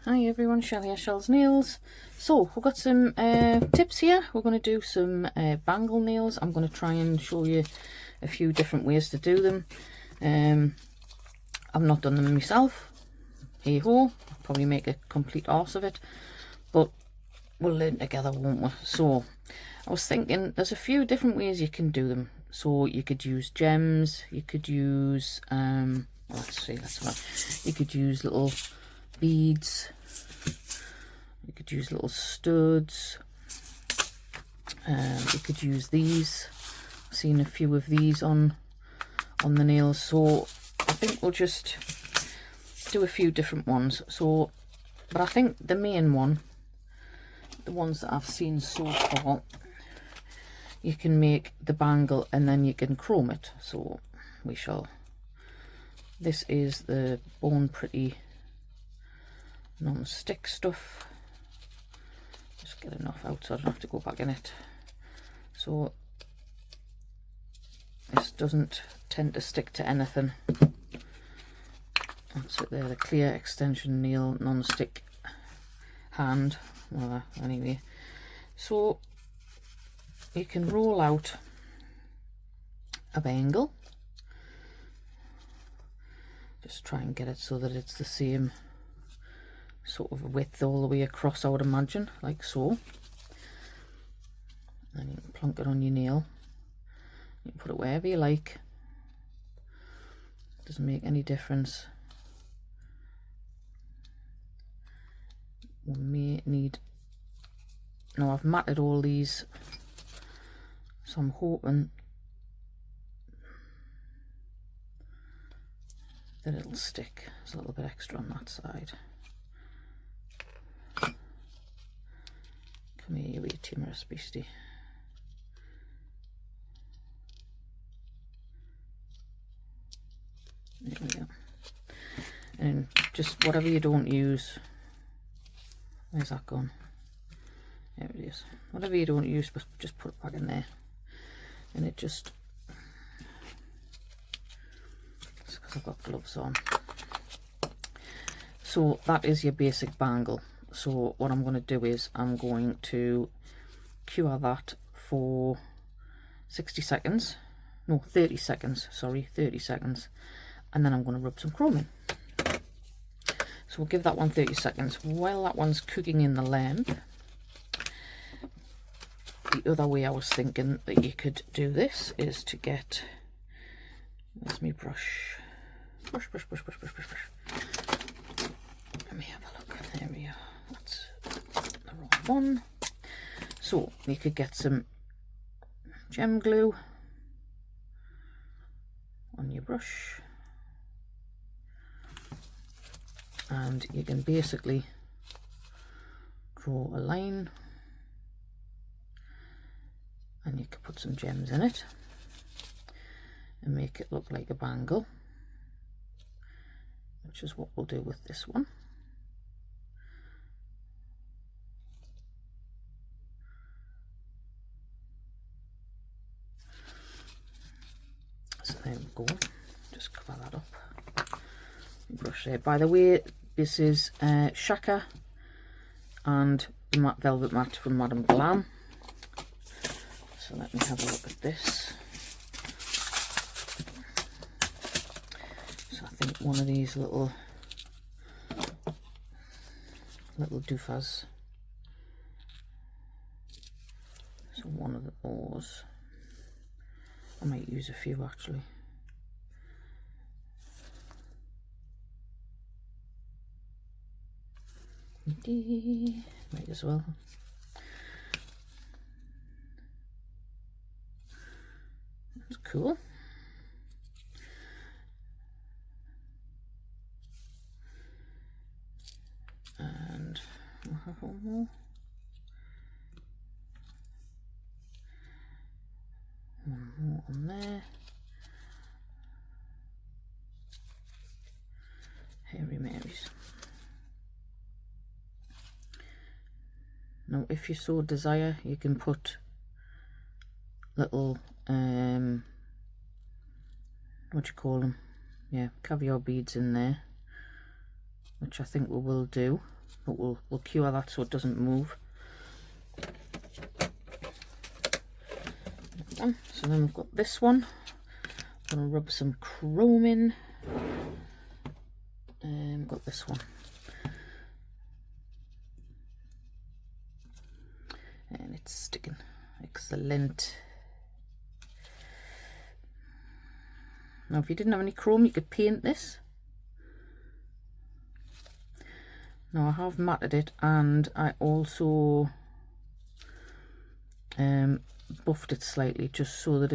Hi everyone, Aimeili SHELLZ nails. So we've got some tips here. We're going to do some bangle nails. I'm going to try and show you a few different ways to do them. I've not done them myself. Hey ho, I'll probably make a complete arse of it, but we'll learn together, won't we? So I was thinking there's a few different ways you can do them. So you could use gems, you could use you could use little beads, you could use little studs, you could use these. I've seen a few of these on the nails, so I think we'll just do a few different ones. So, but I think the main one, the ones that I've seen so far, you can make the bangle and then you can chrome it. So we shall. This is the Born Pretty non-stick stuff. Just get enough out so I don't have to go back in it. So this doesn't tend to stick to anything. That's it there, the clear extension nail non-stick hand. Well, anyway, so you can roll out a bangle. Just try and get it so that it's the same sort of width all the way across, I would imagine, like so. And you can plonk it on your nail. You can put it wherever you like. Doesn't make any difference. We may need, now I've matted all these, so I'm hoping that it'll stick. There's a little bit extra on that side. Come here, you wee timorous beastie. There we go. And just whatever you don't use, where's that gone? There it is. Whatever you don't use, just put it back in there. And it just, it's because I've got gloves on. So that is your basic bangle. So what I'm going to do is I'm going to cure that for 60 seconds. No, 30 seconds, sorry, 30 seconds. And then I'm going to rub some chrome in. So we'll give that one 30 seconds. While that one's cooking in the lamp, the other way I was thinking that you could do this is to get, where's my brush? Brush. Let me have a look. There we are. That's the wrong one. So you could get some gem glue on your brush, and you can basically draw a line, and you can put some gems in it and make it look like a bangle, which is what we'll do with this one. So there we go, just cover that up. Brush there. By the way, this is Shaka and matte velvet matte from Glam. So let me have a look at this. So I think one of these little doofers. So one of those. I might use a few actually. Might as well. That's cool. And we'll have one more. One more on there. Hairy Marys. Now if you so desire, you can put little what do you call them, yeah, caviar beads in there, which I think we will do. but we'll cure that so it doesn't move. So then we've got this one. I'm going to rub some chrome in. And got this one. And it's sticking. Excellent. Now if you didn't have any chrome, you could paint this. Now I have matted it, and I also buffed it slightly just so that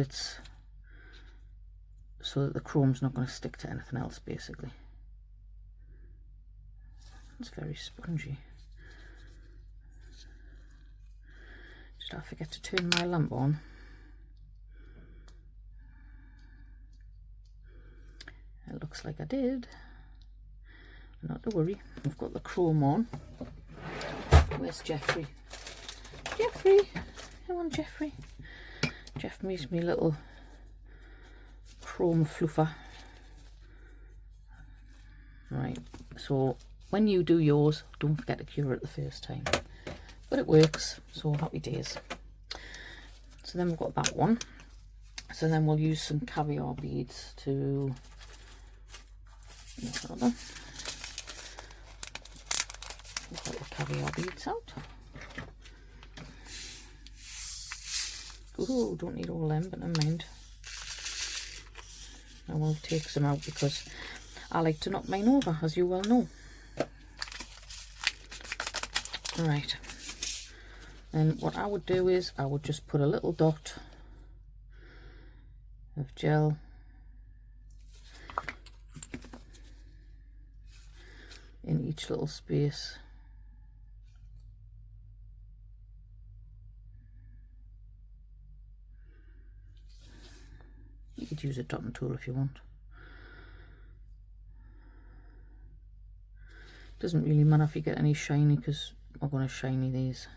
the chrome's not going to stick to anything else basically. It's very spongy. Did I forget to turn my lamp on? It looks like I did. Not to worry, we've got the chrome on. Where's Jeffrey? Jeffrey! Come on, Jeffrey. Jeffrey's me little chrome fluffer. Right, so when you do yours, don't forget to cure it the first time. But it works, so happy days. So then we've got that one. So then we'll use some caviar beads to make another. We'll get the caviar beads out. Ooh, don't need all them, but never mind. I will take some out because I like to knock mine over, as you well know. Right. Then what I would do is I would just put a little dot of gel in each little space. You could use a dotting tool if you want. Doesn't really matter if you get any shiny, because we're going to shiny these.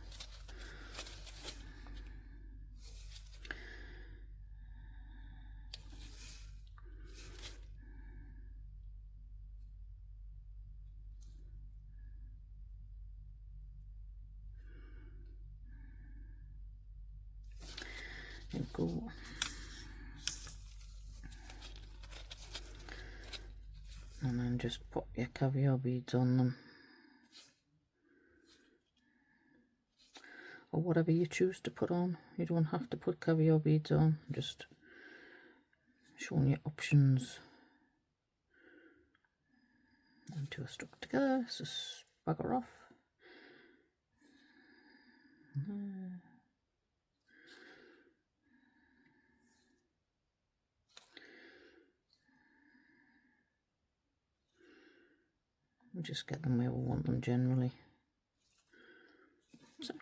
There we go. And then just pop your caviar beads on them, or whatever you choose to put on. You don't have to put caviar beads on, just showing you options. And two are stuck together, so bugger off. We'll just get them where we want them generally. So,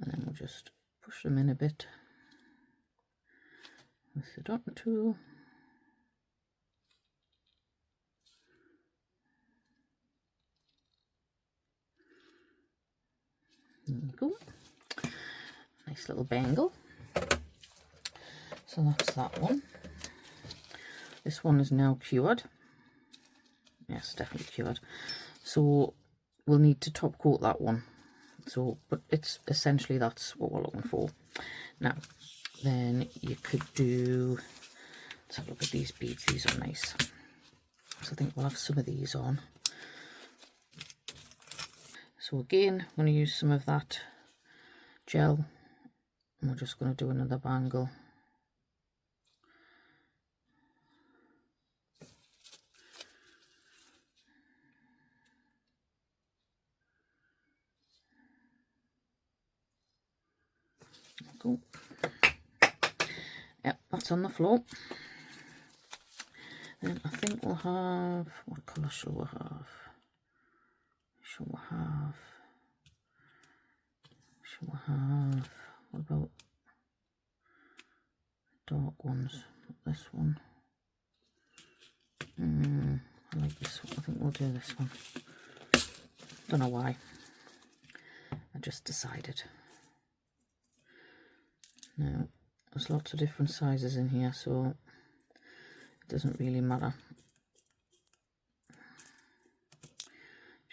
and then we'll just push them in a bit with the dotting tool. There we go. Nice little bangle. So that's that one. This one is now cured. Yes, definitely cured. So we'll need to top coat that one. So, but it's essentially that's what we're looking for. Now, then you could do, let's have a look at these beads. These are nice. So I think we'll have some of these on. So again, I'm going to use some of that gel, and we're just going to do another bangle. Go. Yep, that's on the floor. Then I think we'll have, what colour shall we have? What about dark ones? This one. I like this one. I think we'll do this one. Don't know why. I just decided. Now, there's lots of different sizes in here, so it doesn't really matter.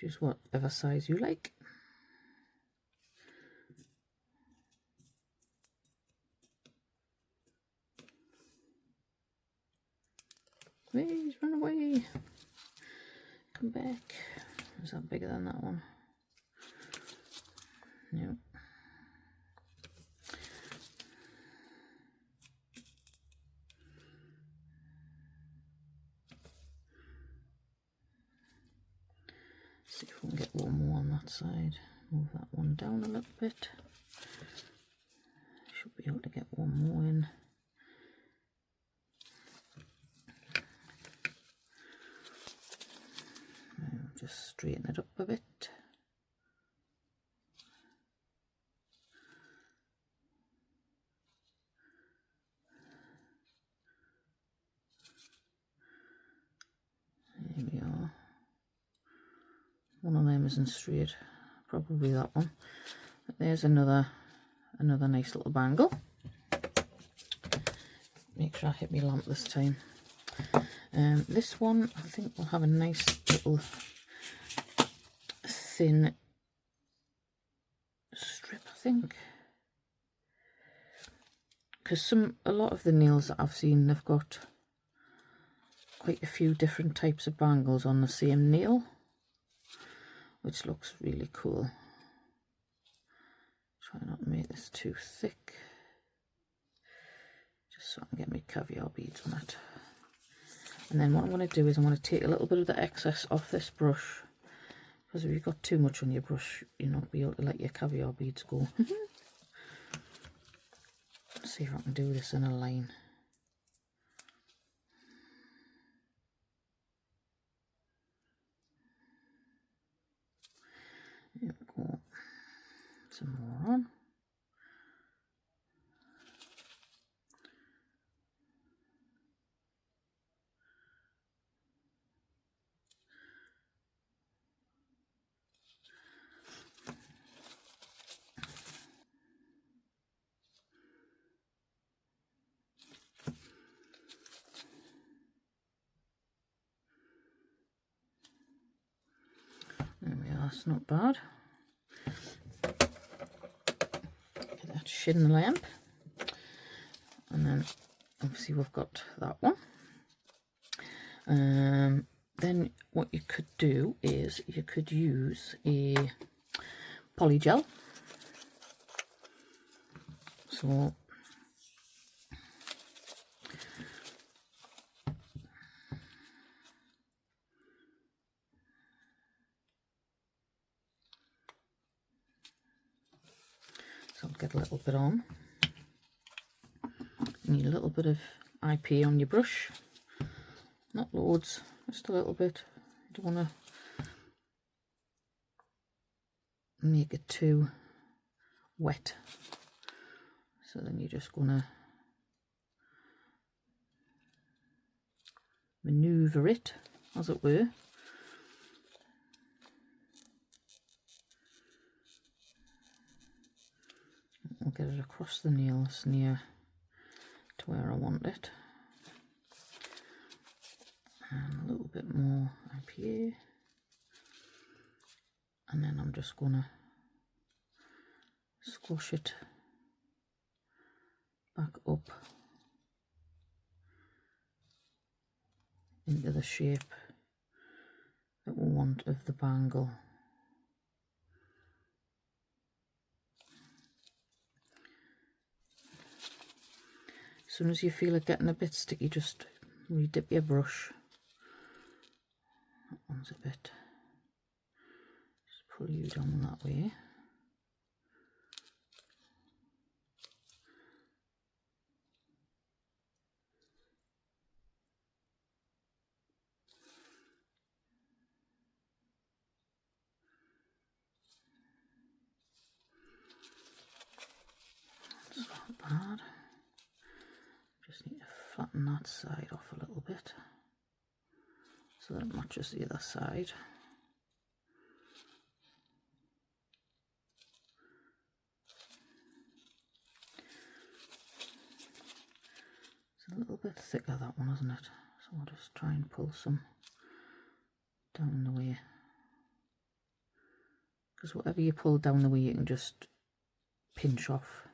Choose whatever size you like. Please run away. Come back. Is that bigger than that one? No. See if we can get one more on that side. Move that one down a little bit. Should be able to get one more in. Now just straighten it up a bit. There we are. One of them isn't straight, probably that one. But there's another nice little bangle. Make sure I hit my lamp this time. This one I think will have a nice little thin strip, I think, because a lot of the nails that I've seen, they've got quite a few different types of bangles on the same nail, which looks really cool. Try not to make this too thick, just so I can get my caviar beads on it. And then what I'm going to do is I'm going to take a little bit of the excess off this brush, because if you've got too much on your brush, you're not be able to let your caviar beads go. Let's see if I can do this in a line. There we go. Some more on. There we are, that's not bad. Get that shin the lamp. And then obviously we've got that one. Then what you could do is you could use a Polygel. So I'll get a little bit on. You need a little bit of IP on your brush, not loads, just a little bit. You don't want to make it too wet, so then you're just going to maneuver it, as it were. I'll get it across the nails near to where I want it. And a little bit more IPA. And then I'm just going to squash it back up into the shape that we want of the bangle. As soon as you feel it getting a bit sticky, just re-dip your brush. That one's a bit, just pull you down that way. That's not bad. Just need to flatten that side off a little bit so that it matches the other side. It's a little bit thicker, that one, isn't it? So I'll just try and pull some down the way. because whatever you pull down the way you can just pinch off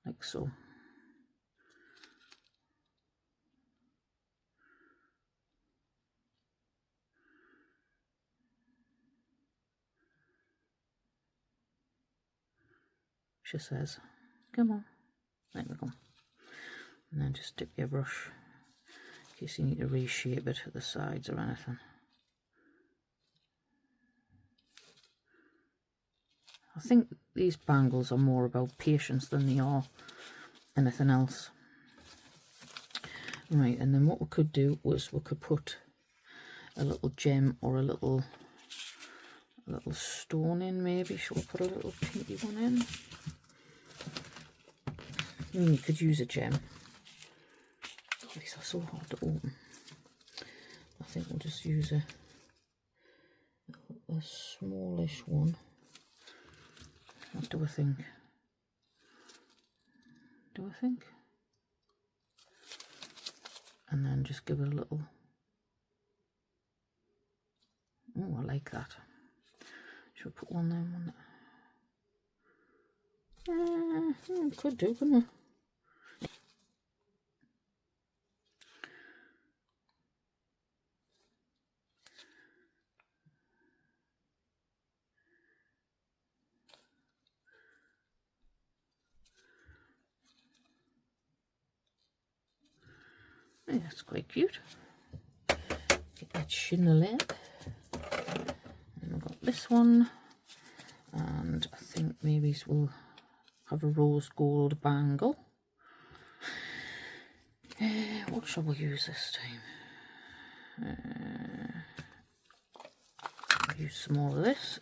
like so. She says, come on, there we go. And then just dip your brush in case you need to reshape it at the sides or anything. I think these bangles are more about patience than they are anything else. Right, and then what we could do was we could put a little gem or a little stone in maybe. Shall we put a little pinky one in? I mean, you could use a gem. These are so hard to open. I think we'll just use a smallish one. What do I think? And then just give it a little. Oh, I like that. Should we put one there, one there? Could do, couldn't we? Yeah, that's quite cute. Get that chenille. And we've got this one, and I think maybe we'll have a rose gold bangle. What shall we use this time? Use some more of this.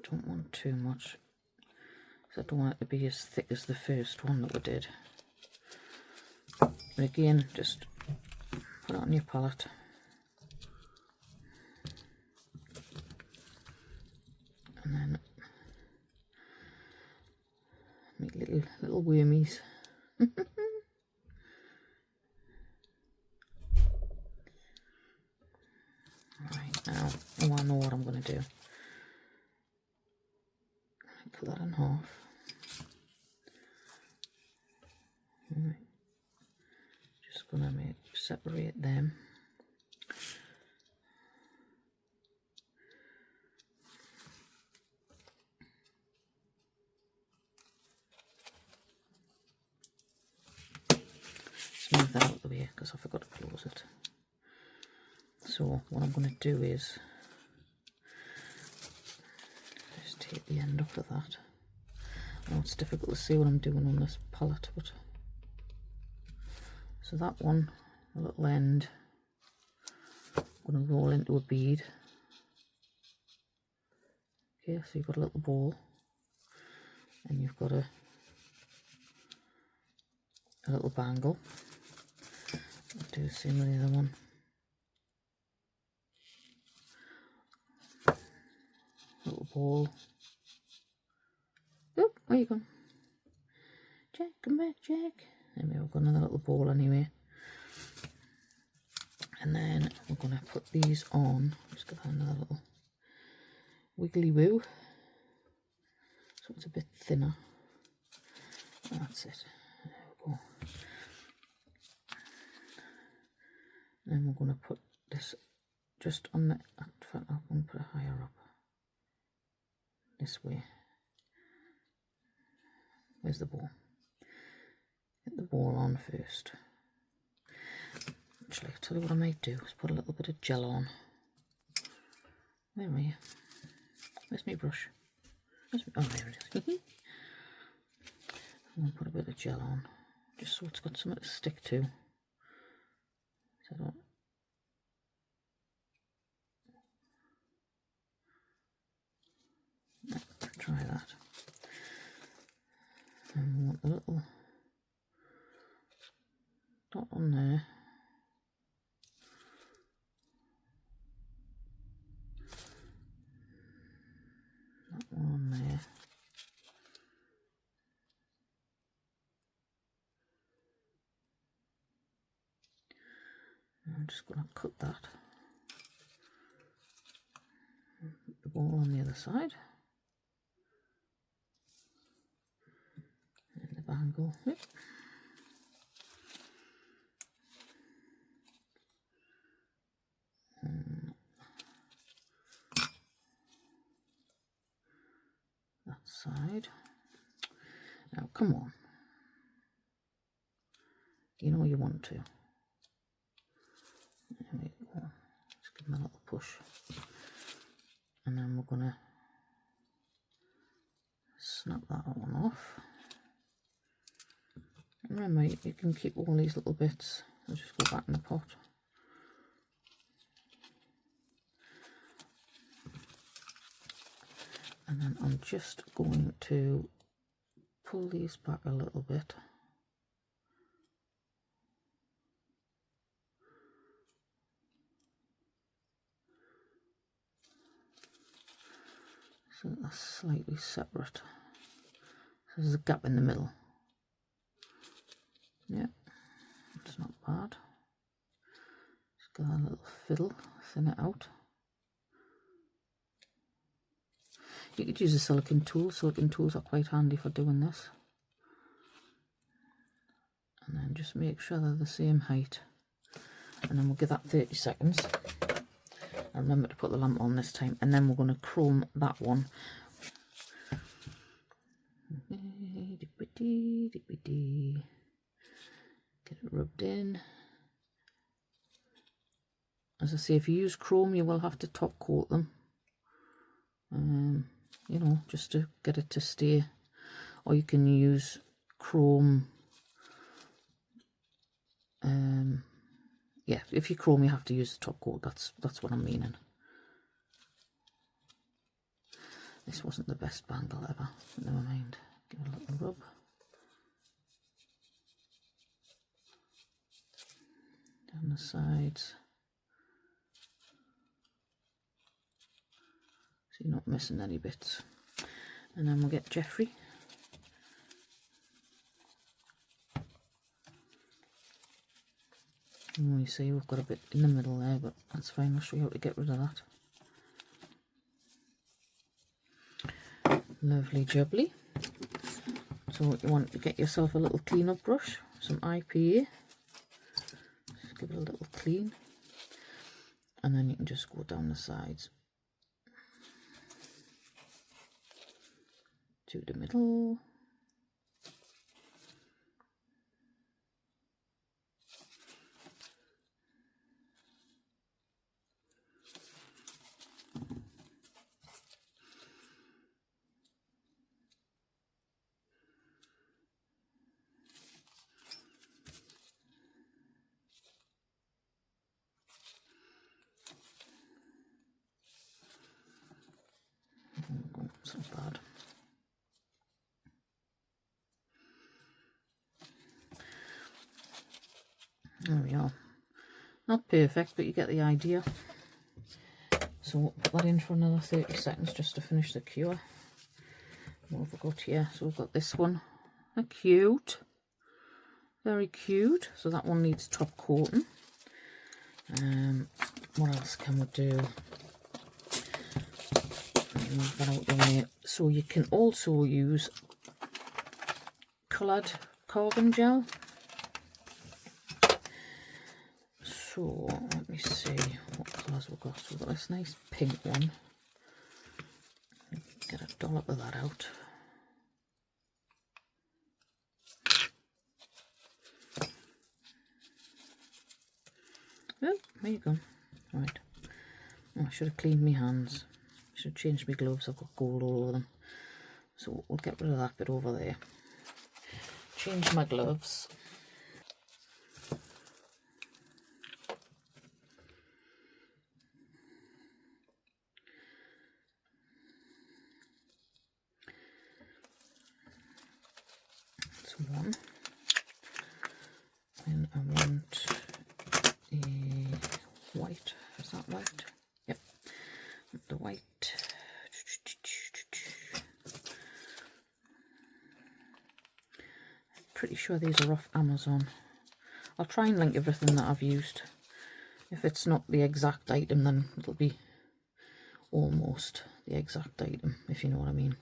Don't want too much, because I don't want it to be as thick as the first one that we did. But again, just put it on your palette. And then make little wormies. Right, now, oh, I know what I'm going to do. Cut that in half. Right. Just going to separate them. Move that out of the way because I forgot to close it. So what I'm going to do is just take the end off of that. I know it's difficult to see what I'm doing on this palette, but so that one, a little end, I'm going to roll into a bead. Okay, so you've got a little ball, and you've got a little bangle. I'll do the same with the other one. Little ball. Oh, where you going? Jack, come back, Jack. Anyway, we've got another little ball anyway. And then we're going to put these on. Just give that another little wiggly woo. So it's a bit thinner. That's it. There we go. Then we're going to put this just on the, in fact I'm going to put it higher up, this way. Where's the ball? Get the ball on first. Actually, I'll tell you what I might do is put a little bit of gel on. Where are you? Where's my brush? Oh, there it is. I'm going to put a bit of gel on, just so it's got something to stick to. So I don't. Try that. And we want a little dot on there. That one on there. just going to cut that. Put the ball on the other side. And the bangle. Yep. That side. Now come on. You know you want to. There we go. Just give them a little push. And then we're going to snap that one off. And remember, you can keep all these little bits. I'll just go back in the pot. And then I'm just going to pull these back a little bit. So that's slightly separate. So there's a gap in the middle. Yeah, it's not bad. Just give that a little fiddle, thin it out. You could use a silicone tool. Silicone tools are quite handy for doing this. And then just make sure they're the same height. And then we'll give that 30 seconds. And remember to put the lamp on this time. And then we're going to chrome that one. Get it rubbed in. As I say, if you use chrome, you will have to top coat them. You know, just to get it to stay. Or you can use chrome. Yeah, if you chrome, you have to use the top coat. That's what I'm meaning. This wasn't the best bangle ever. Never mind. Give it a little rub. Down the sides. So you're not missing any bits. And then we'll get Jeffrey. And you see we've got a bit in the middle there, but that's fine. I'll show you how to get rid of that. Lovely jubbly. So you want to get yourself a little clean-up brush, some IPA. Just give it a little clean. And then you can just go down the sides. To the middle. It's not bad. There we are. Not perfect, but you get the idea. So we'll put that in for another 30 seconds just to finish the cure. What have we got here? So we've got this one. A cute. Very cute. So that one needs top coating. What else can we do? Move that out the way. So you can also use coloured carbon gel. So let me see what colours we've got. So we've got this nice pink one. Get a dollop of that out. Oh, there you go. Right. Oh, I should have cleaned my hands. Should have changed my gloves. I've got gold all over them. So we'll get rid of that bit over there. Change my gloves. That's one. And I want a white. Is that white? Yep. The white. Pretty sure these are off Amazon. I'll try and link everything that I've used If it's not the exact item, then it'll be almost the exact item, if you know what I mean.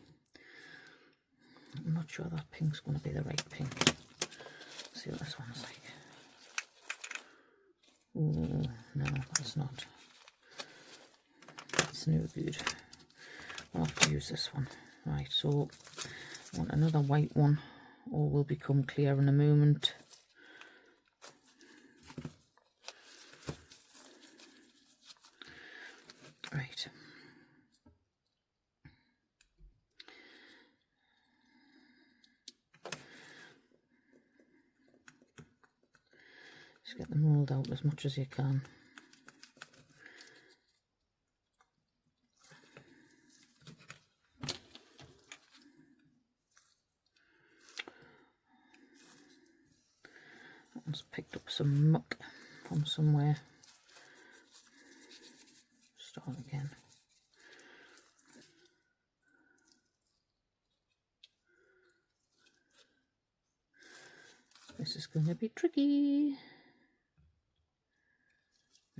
I'm not sure that pink's going to be the right pink. Let's see what this one's like. Oh, no, that's not. That's no good. I'll have to use this one. Right, so I want another white one. All will become clear in a moment. Right. Just get them rolled out as much as you can. That one's picked up some muck from somewhere. Start again. This is going to be tricky.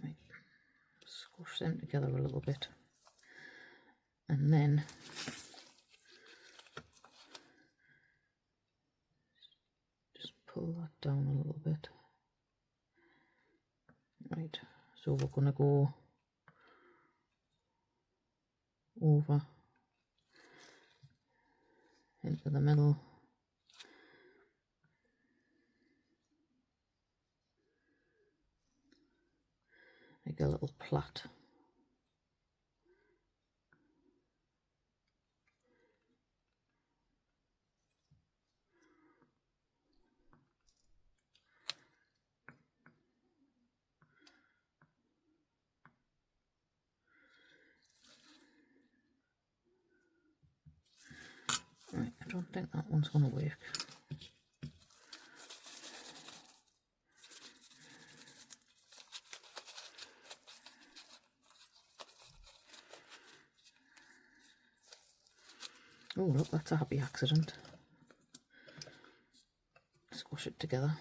Right, squash them together a little bit, and then just pull that down a little bit. Right, so we're going to go over into the middle. Make a little plait. Right, I don't think that one's going to work. Oh look, that's a happy accident. Squash it together.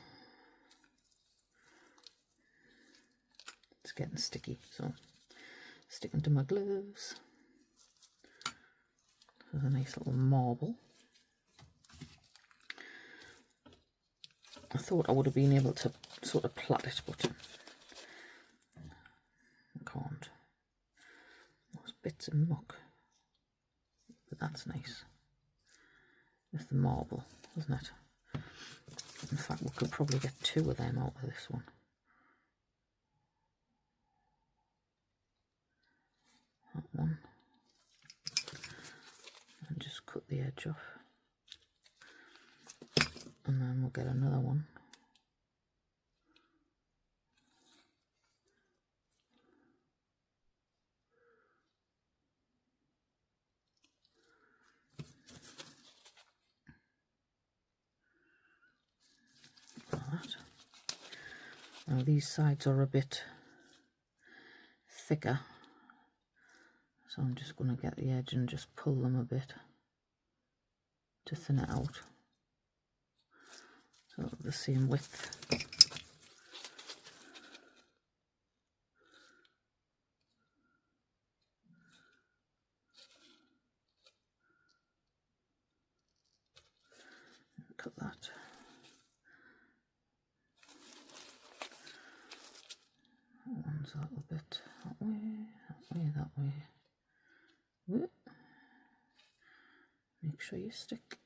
It's getting sticky, so sticking to my gloves. There's a nice little marble. I thought I would have been able to sort of plait it, but I can't. Those bits of muck. But that's nice. With the marble, isn't it? In fact, we could probably get two of them out of this one. That one. And just cut the edge off. And then we'll get another one. Like that. Now these sides are a bit thicker, so I'm just going to get the edge and just pull them a bit to thin it out. So the same width. Cut that. That one's a little bit that way, that way, that way. Whoop. Make sure you stick.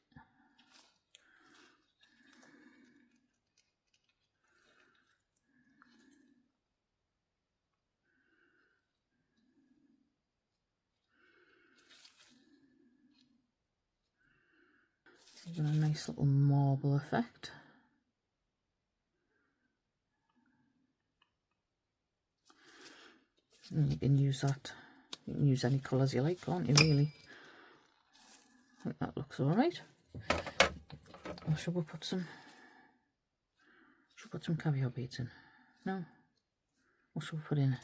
Got a nice little marble effect. And you can use that. You can use any colours you like, can't you, really? I think that looks alright. Or should we put some caviar beads in? No? What should we put in?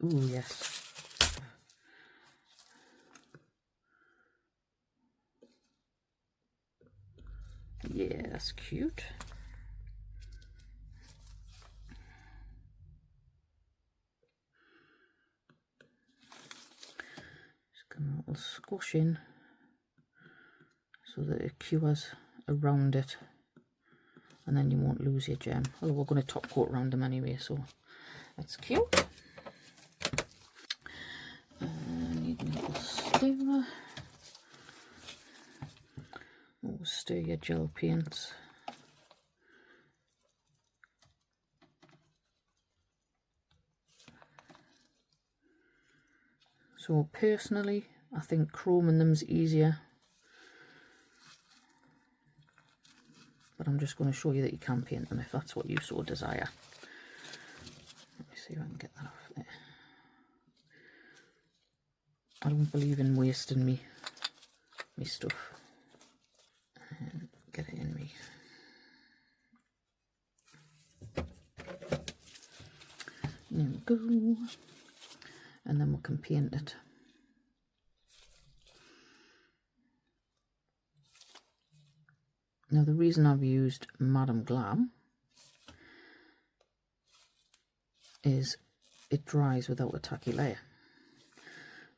Ooh, yes. that's cute. Just give a little squash in so that it cures around it, and then you won't lose your gem. Although we're going to top coat around them anyway, so that's cute. Need a little stirrer. Oh, stir your gel paints. So personally, I think chroming them's easier, but I'm just going to show you that you can paint them if that's what you so desire. Let me see if I can get that off there. I don't believe in wasting me stuff. And get it in me. There we go. And then we can paint it. Now the reason I've used Madam Glam is it dries without a tacky layer.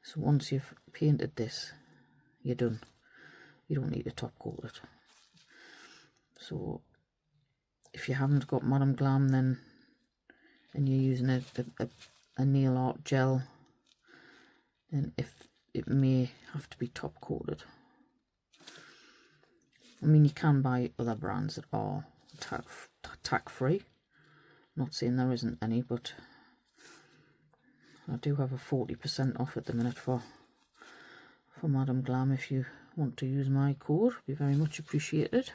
So once you've painted this, you're done. You don't need to top coat it. So if you haven't got Madam Glam then, and you're using a nail art gel, then if it may have to be top coated. I mean, you can buy other brands that are tack free. Not saying there isn't any, but I do have a 40% off at the minute for Madam Glam. If you want to use my code, it'd be very much appreciated.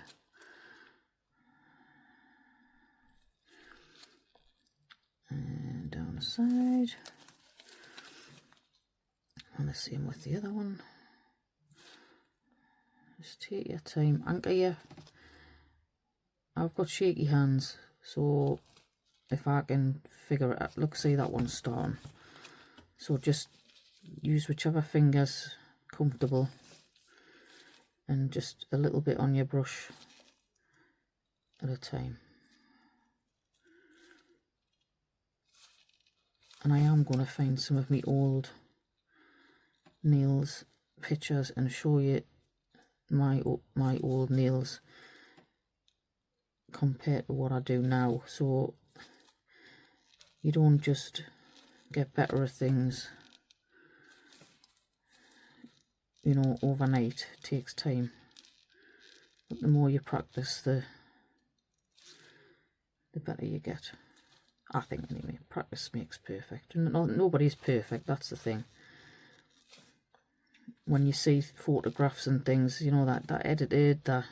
And down the side, and the same with the other one. Just take your time, anchor your. I've got shaky hands, so if I can figure it out, look, see that one's starting. So just use whichever finger's comfortable, and just a little bit on your brush at a time. And I am going to find some of my old nails pictures and show you my old nails compared to what I do now, so you don't just get better at things, you know, overnight. It takes time, but the more you practice, the better you get. I think anyway. Practice makes perfect, and nobody's perfect, that's the thing. When you see photographs and things, you know, that edited, that,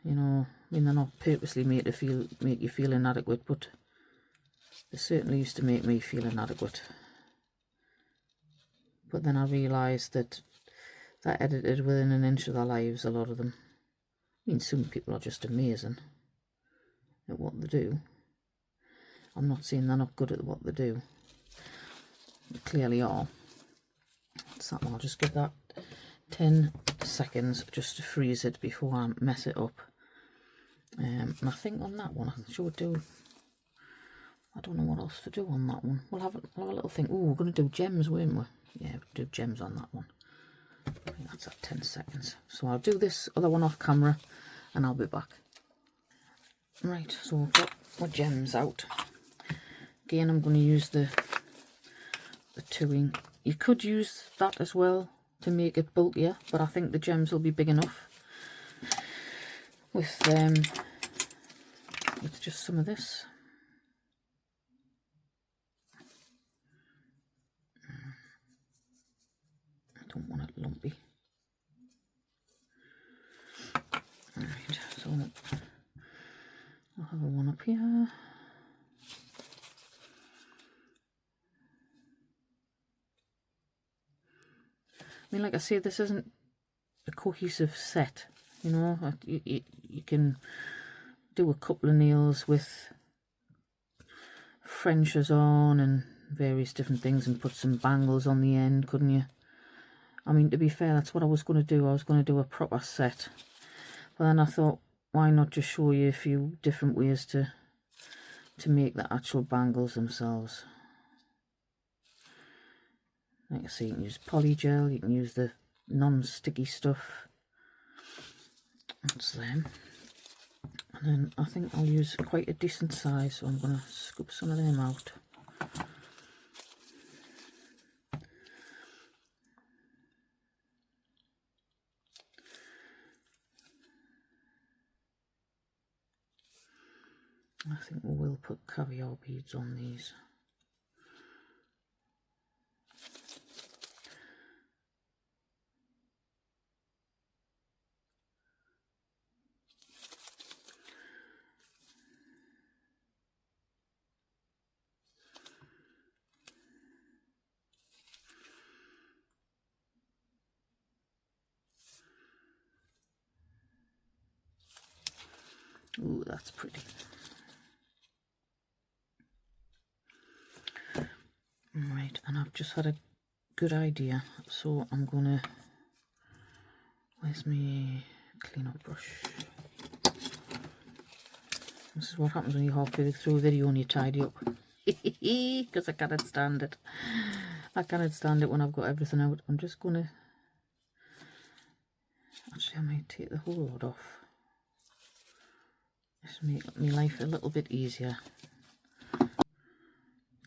you know, I mean, they're not purposely made to make you feel inadequate, but they certainly used to make me feel inadequate. But then I realised that they're edited within an inch of their lives, a lot of them. I mean, some people are just amazing at what they do. I'm not saying they're not good at what they do. They clearly are. So I'll just give that 10 seconds just to freeze it before I mess it up. And I think on that one I should do, I don't know what else to do on that one. We'll have a little thing. Oh, we're going to do gems, weren't we? Yeah, we'll do gems on that one. I think that's at 10 seconds. So I'll do this other one off camera and I'll be back. Right, so I've got my gems out. Again, I'm going to use the twoing. You could use that as well to make it bulkier, but I think the gems will be big enough with just some of this. I don't want it lumpy. Alright, so I'll have one up here. I mean, like I say, this isn't a cohesive set, you know. You can do a couple of nails with Frenches on and various different things and put some bangles on the end, couldn't you? I mean, to be fair, that's what I was going to do. I was going to do a proper set, But then I thought, why not just show you a few different ways to make the actual bangles themselves. Like I say, you can use Polygel, you can use the non-sticky stuff. That's them. And then I think I'll use quite a decent size, so I'm going to scoop some of them out. I think we will put caviar beads on these. Ooh, that's pretty. Right, and I've just had a good idea, so I'm gonna, where's my clean-up brush? This is what happens when you're halfway through a video and you tidy up. Because I cannot stand it. I cannot stand it when I've got everything out. I'm just gonna, actually I might take the whole lot off. Just make my life a little bit easier.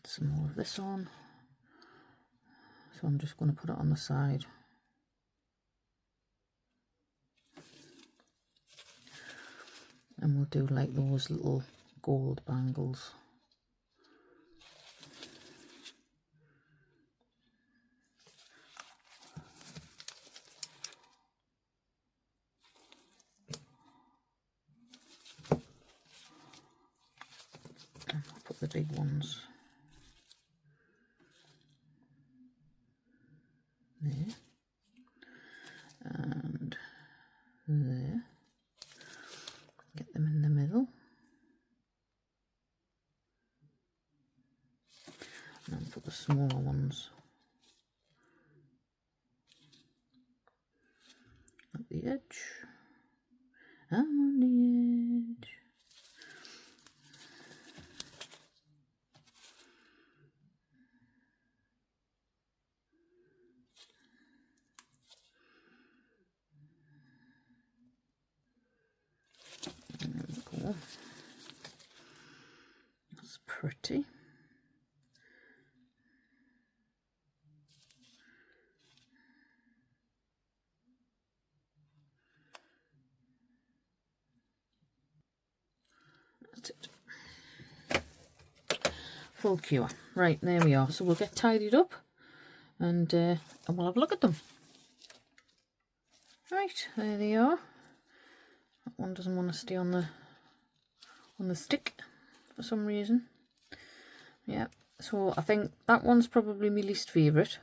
Some more of this on. So I'm just going to put it on the side. And we'll do like those little gold bangles. And I'll put the big ones there and there. Get them in the middle. And then put the smaller ones at the edge. I'm on the edge. There we go. That's pretty. That's it. Full cure. Right, there we are. So we'll get tidied up and we'll have a look at them. Right, there they are. That one doesn't want to stay on the stick for some reason. Yeah, so I think that one's probably my least favourite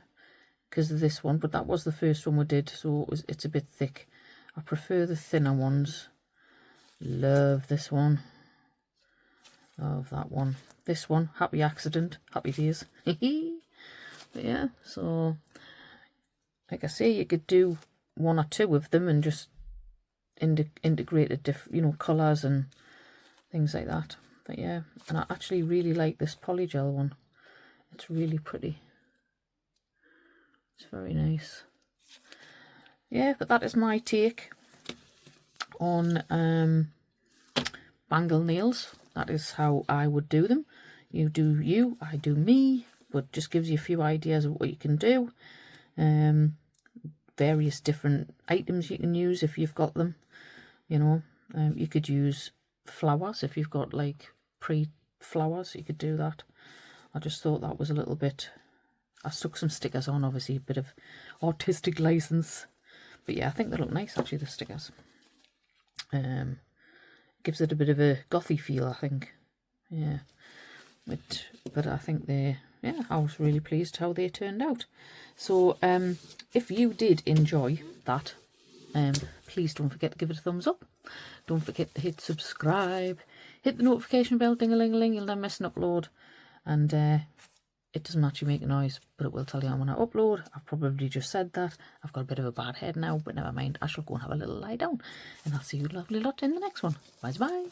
because of this one, but that was the first one we did, so it's a bit thick. I prefer the thinner ones. Love this one. Love that one. This one, happy accident, happy days. But yeah, so like I say, you could do one or two of them and just integrate the different, you know, colours and things like that. But yeah, and I actually really like this Polygel one. It's really pretty. It's very nice. Yeah, but that is my take on Bangle nails. That is how I would do them. You do you, I do me, but just gives you a few ideas of what you can do. Various different items you can use if you've got them. You know, you could use flowers if you've got like pre-flowers, you could do that. I just thought that was a little bit, I stuck some stickers on, obviously a bit of artistic license, but yeah, I think they look nice actually, the stickers. Gives it a bit of a gothy feel, I think. Yeah, but I think they, yeah, I was really pleased how they turned out. So if you did enjoy that, please don't forget to give it a thumbs up. Don't forget to hit subscribe, hit the notification bell, ding-a-ling-a-ling, you'll never miss an upload. And it doesn't actually make a noise, but it will tell you when I upload. I've probably just said that. I've got a bit of a bad head now, but never mind. I shall go and have a little lie down, and I'll see you lovely lot in the next one. Bye bye.